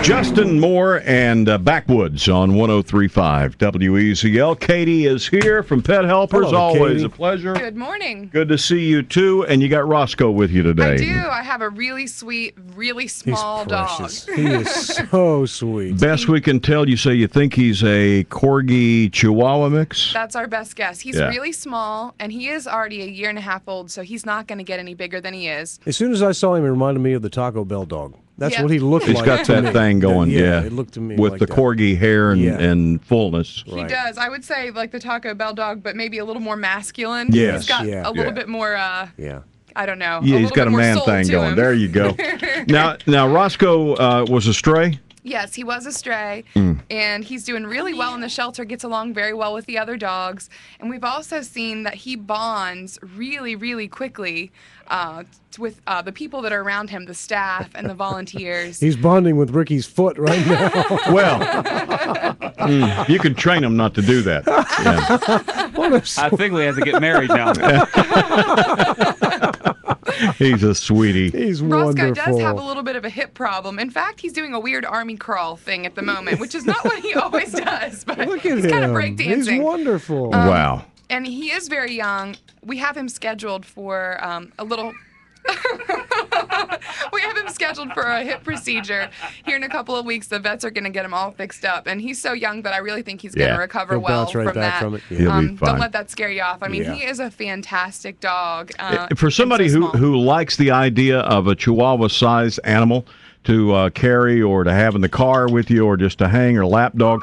Justin Moore and Backwoods on 103.5 WEZL. Katie is here from Pet Helpers. Hello, always Katie. a pleasure. Good morning. Good to see you, too. And you got Roscoe with you today. I do. I have a really sweet, really small dog. He is so sweet. Best we can tell, you say you think he's a Corgi Chihuahua mix? That's our best guess. He's really small, and he is already a year and a half old, so he's not going to get any bigger than he is. As soon as I saw him, it reminded me of the Taco Bell dog. That's what he looked He's like. got that thing going, yeah. It looked to me with like the that. Corgi hair and fullness. He does. I would say like the Taco Bell dog, but maybe a little more masculine. Yes. He's got a little bit more, I don't know. Yeah, he's got a man thing going. There you go. Now Roscoe was a stray? Yes, he was a stray, and he's doing really well in the shelter, gets along very well with the other dogs. And we've also seen that he bonds really, really quickly with the people that are around him, the staff and the volunteers. He's bonding with Ricky's foot right now. Well, you can train him not to do that. Yeah. I think we have to get married now. He's a sweetie. He's Roscoe wonderful. does have a little bit of a hip problem. In fact, he's doing a weird army crawl thing at the moment, which is not what he always does. But Look at he's him. kind of breakdancing. He's wonderful. Wow. And he is very young. We have him scheduled for a little... We have him scheduled for a hip procedure here in a couple of weeks. The vets are going to get him all fixed up, and he's so young that I really think he's going to recover He'll well bounce right from back that. from it. Yeah. He'll be fine. Don't let that scare you off. I mean, he is a fantastic dog. For somebody who likes the idea of a Chihuahua-sized animal to carry or to have in the car with you or just to hang or lap dog,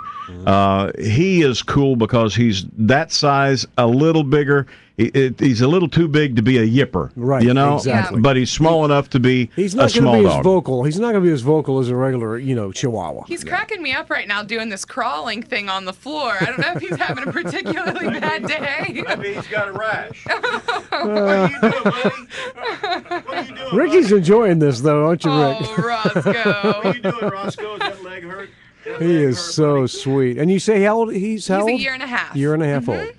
he is cool because he's that size, a little bigger. He's a little too big to be a yipper, Right, you know? exactly. But he's small enough to be He's a not going small to be dog. as vocal. He's not going to be as vocal as a regular, Chihuahua. He's cracking me up right now doing this crawling thing on the floor. I don't know if he's having a particularly bad day. Maybe he's got a rash. What are you doing, buddy? What are you doing, Ricky's enjoying this, though, aren't you, Rick? Oh, Roscoe. What are you doing, Roscoe? Is that leg hurt? He is so sweet. And you say how old he's how He's old? a year and a half. Year and a half old.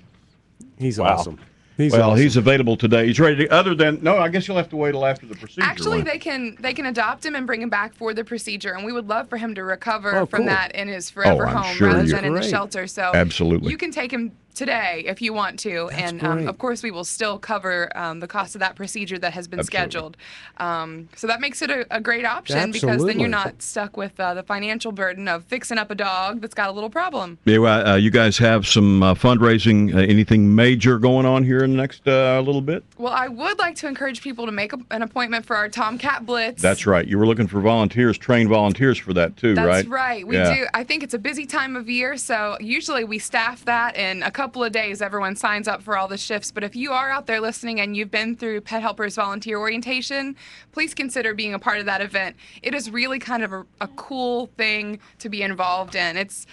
He's awesome. He's Well, awesome. he's available today. He's ready to, I guess you'll have to wait till after the procedure. Actually, won't you? they can adopt him and bring him back for the procedure, and we would love for him to recover Oh, from cool. that in his forever I'm home sure rather you- than in the Great. shelter. So Absolutely. you can take him today if you want to, and great. of course we will still cover the cost of that procedure that has been scheduled. So that makes it a great option because then Absolutely. you're not stuck with the financial burden of fixing up a dog that's got a little problem. Yeah, well, you guys have some fundraising, anything major going on here in the next little bit? Well, I would like to encourage people to make an appointment for our Tomcat Blitz. That's right. You were looking for volunteers, trained volunteers for that too, right? That's right. We do. I think it's a busy time of year, so usually we staff that in a couple of days. Everyone signs up for all the shifts. But if you are out there listening and you've been through Pet Helpers Volunteer Orientation, please consider being a part of that event. It is really kind of a cool thing to be involved in. It's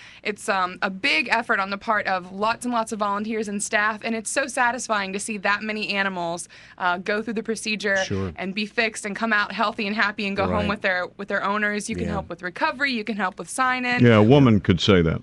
a big effort on the part of lots and lots of volunteers and staff, and it's so satisfying to see that many animals go through the procedure and be fixed and come out healthy and happy and go home with their owners. You can help with recovery. You can help with sign-in. Yeah, a woman could say that.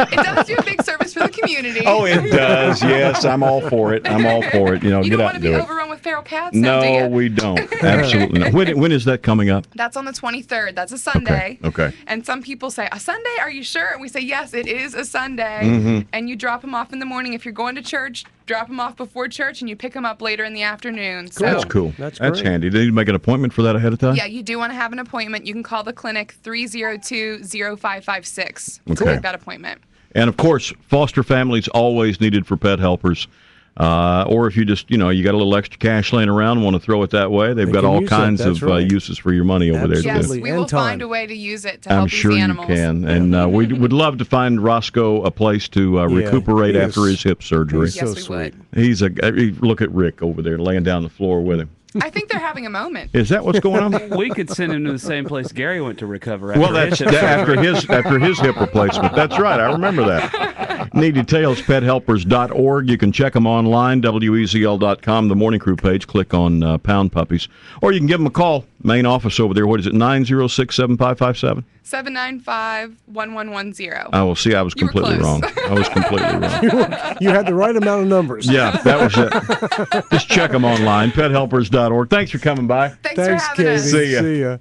It does do a big service for the community. Oh, it does. Yes, I'm all for it. I'm all for it. You get don't out want and to do be it. overrun with feral cats now, do No, you? we don't. Absolutely not. When is that coming up? That's on the 23rd. That's a Sunday. Okay. And some people say, a Sunday? Are you sure? And we say, yes, it is a Sunday. Mm-hmm. And you drop them off in the morning. If you're going to church, drop them off before church, and you pick them up later in the afternoon. So, That's cool. That's That's great. handy. Do you make an appointment for that ahead of time? yeah, you do want to have an appointment. You can call the clinic 302-0556 to Okay. make that appointment. And of course, foster families always needed for pet helpers. Or if you just, you got a little extra cash laying around, want to throw it that way, they've got can all use it. kinds That's of right. uses for your money over there. Yes, too. we And will find time. a way to use it to I'm help sure these you animals. can. And we would love to find Roscoe a place to recuperate he after is- his hip surgery. he's Yes, so we sweet. would. Look at Rick over there laying down on the floor with him. I think they're having a moment. Is that what's going on? We could send him to the same place Gary went to recover after Well, that's his hip surgery. after his hip replacement. That's right. I remember that. Need details, pethelpers.org. You can check them online, WEZL.com, the Morning Crew page. Click on Pound Puppies. Or you can give them a call. Main office over there. What is it, 906-7557? 795-1110. I will see. I was You were completely close. wrong. I was completely wrong. You had the right amount of numbers. Yeah, that was it. Just check them online, pethelpers.org. Thanks for coming by. Thanks Thanks, for having Katie. us. See ya. See ya.